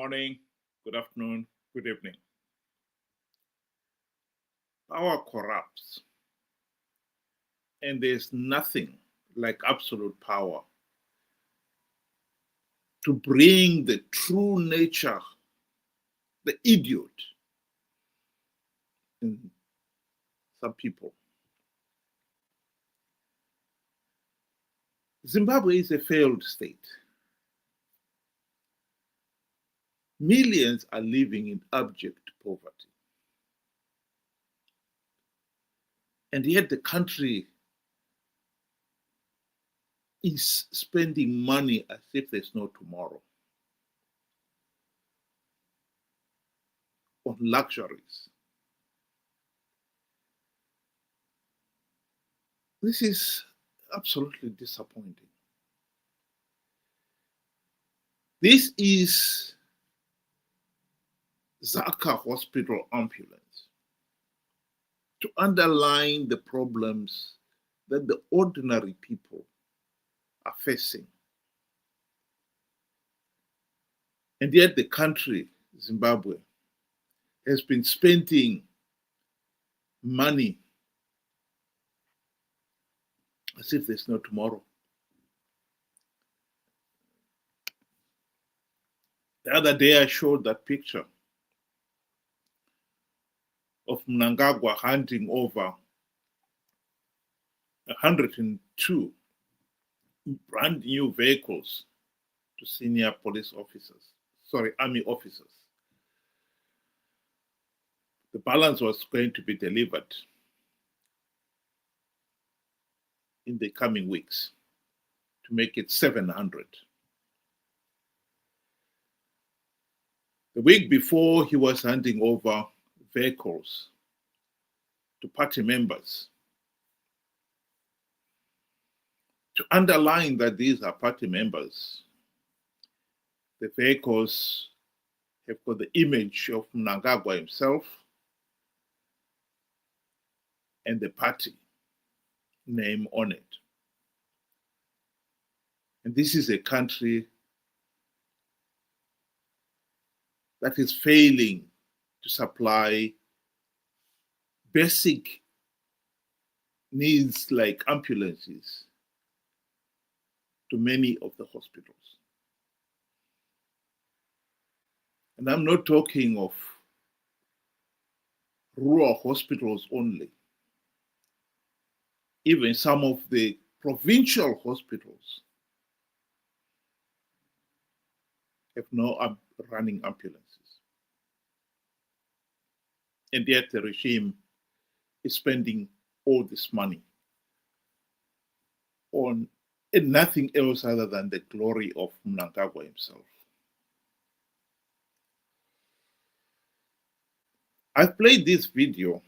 morning, good afternoon, good evening. Power corrupts, and there's nothing like absolute power to bring the true nature, the idiot, in some people. Zimbabwe is a failed state. Millions are living in abject poverty. And yet the country is spending money as if there's no tomorrow on luxuries. This is absolutely disappointing. This is Zaka Hospital ambulance to underline the problems that the ordinary people are facing. And yet the country, Zimbabwe, has been spending money as if there's no tomorrow. The other day I showed that picture of Mnangagwa handing over 102 brand new vehicles to senior army officers. The balance was going to be delivered in the coming weeks to make it 700. The week before, he was handing over vehicles to party members to underline that these are party members. The vehicles have got the image of Mnangagwa himself and the party name on it. And this is a country that is failing to supply basic needs like ambulances to many of the hospitals. And I'm not talking of rural hospitals only. Even some of the provincial hospitals have no running ambulances. And yet the regime is spending all this money on nothing else other than the glory of Mnangagwa himself. I've played this video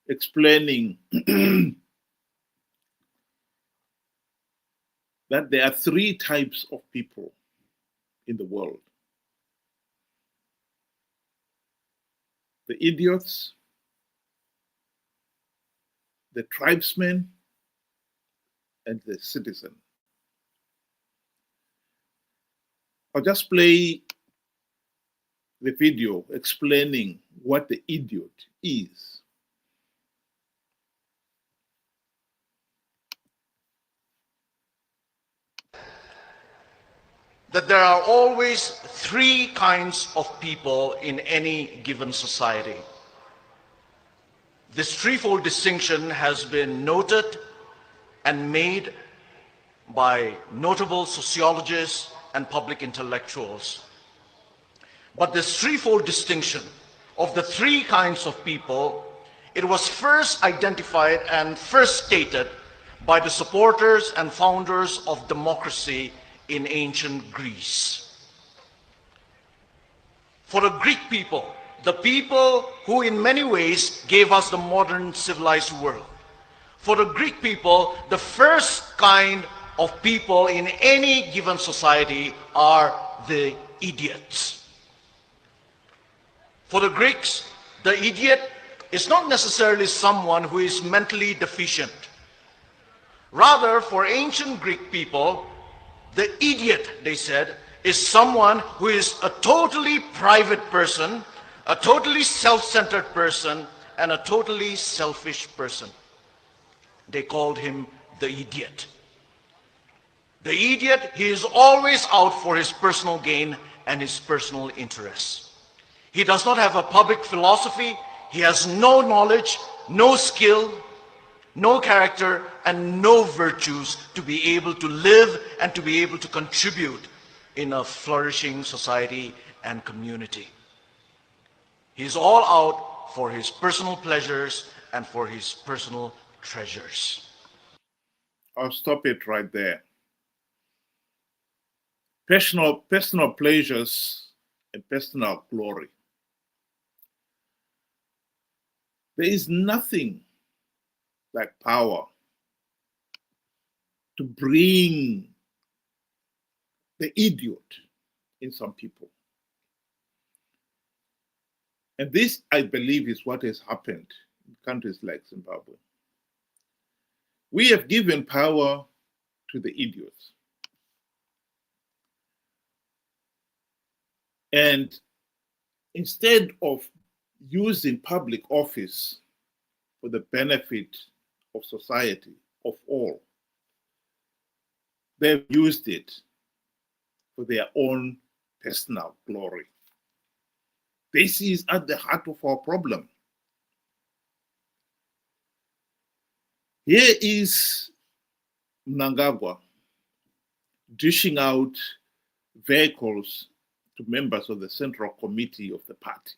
explaining that there are three types of people in the world: the idiots, the tribesmen, and the citizen. I'll just play the video explaining what the idiot is. That there are always three kinds of people in any given society. This threefold distinction has been noted and made by notable sociologists and public intellectuals. But this threefold distinction of the three kinds of people, it was first identified and first stated by the supporters and founders of democracy in ancient Greece. For the Greek people, the people who in many ways gave us the modern civilized world, for the Greek people, the first kind of people in any given society are the idiots. For the Greeks, the idiot is not necessarily someone who is mentally deficient. Rather, for ancient Greek people, the idiot, they said, is someone who is a totally private person, a totally self-centered person, and a totally selfish person. They called him the idiot. The idiot, he is always out for his personal gain and his personal interests. He does not have a public philosophy. He has no knowledge, no skill, no character, and no virtues to be able to live and to be able to contribute in a flourishing society and community. He's all out for his personal pleasures and for his personal treasures. I'll stop it right there. Personal pleasures and personal glory. There is nothing like power to bring the idiot in some people. And this, I believe, is what has happened in countries like Zimbabwe. We have given power to the idiots. And instead of using public office for the benefit of society, of all, they've used it for their own personal glory. This is at the heart of our problem. Here is Mnangagwa dishing out vehicles to members of the Central Committee of the party.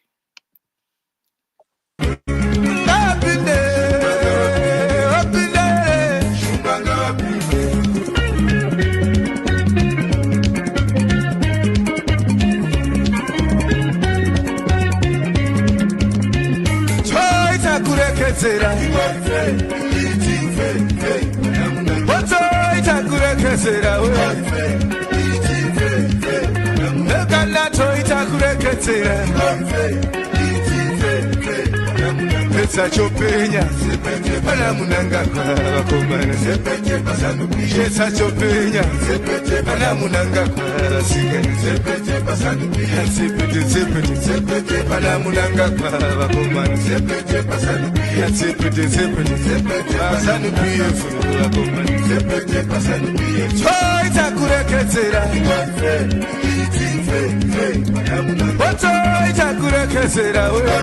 Chopenya, ana munanga kwa wakomana. Chesa chopenya, ana munanga kwa sigani. Sepete, ana munanga kwa wakomana. Sepete, asanu piyefu wakomana. Choi takureketera, choi takureketera.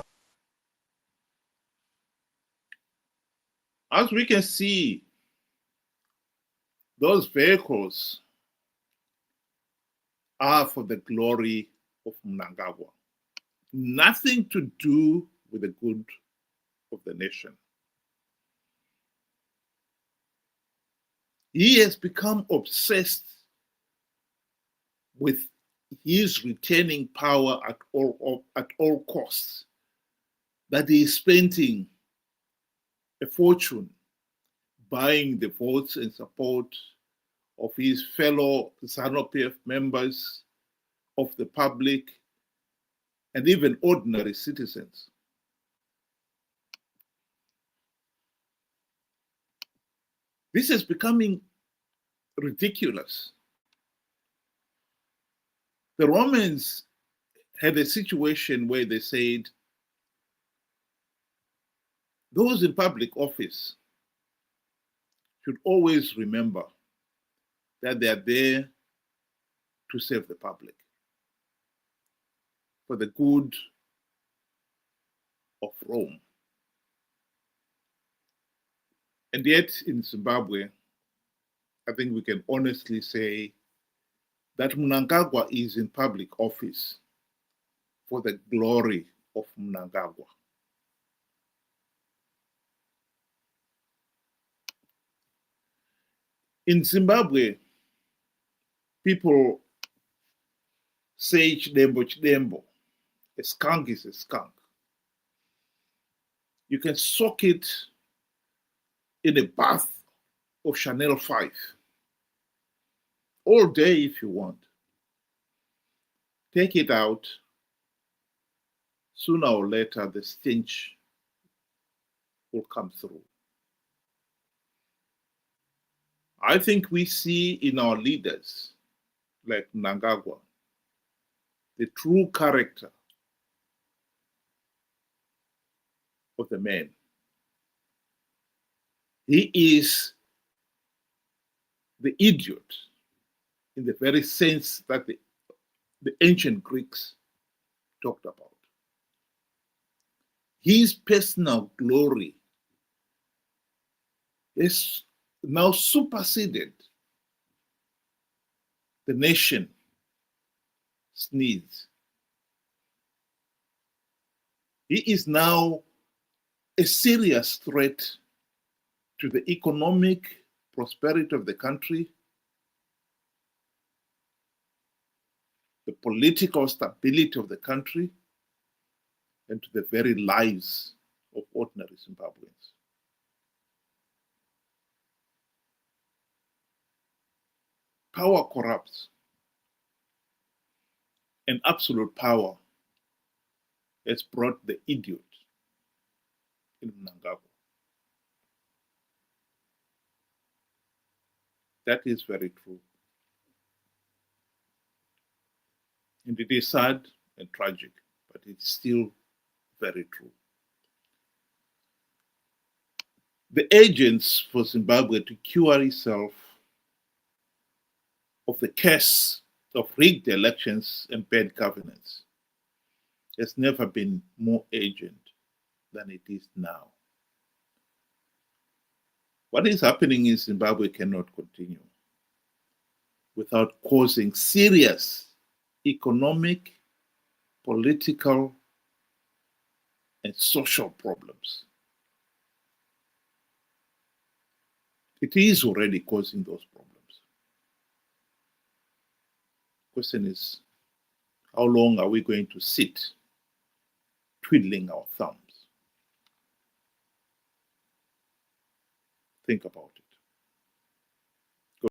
As we can see, those vehicles are for the glory of Mnangagwa. Nothing to do with the good of the nation. He has become obsessed with his retaining power at all costs, that he is spending a fortune buying the votes and support of his fellow ZANU-PF members, of the public, and even ordinary citizens. This is becoming ridiculous. The Romans had a situation where they said, those in public office should always remember that they are there to serve the public for the good of Rome. And yet in Zimbabwe, I think we can honestly say that Mnangagwa is in public office for the glory of Mnangagwa. In Zimbabwe, people say Chidembo. A skunk is a skunk. You can soak it in a bath of Chanel 5 all day if you want. Take it out. Sooner or later, the stench will come through. I think we see in our leaders, like Mnangagwa, the true character of the man. He is the idiot in the very sense that the ancient Greeks talked about. His personal glory is now superseded the nation's needs. He is now a serious threat to the economic prosperity of the country, the political stability of the country, and to the very lives of ordinary Zimbabweans. Power corrupts, and absolute power has brought the idiot in Mnangagwa. That is very true. And it is sad and tragic, but it's still very true. The agents for Zimbabwe to cure itself of the curse of rigged elections and bad governance has never been more urgent than it is now. What is happening in Zimbabwe cannot continue without causing serious economic, political, and social problems. It is already causing those problems. The question is, how long are we going to sit twiddling our thumbs? Think about it.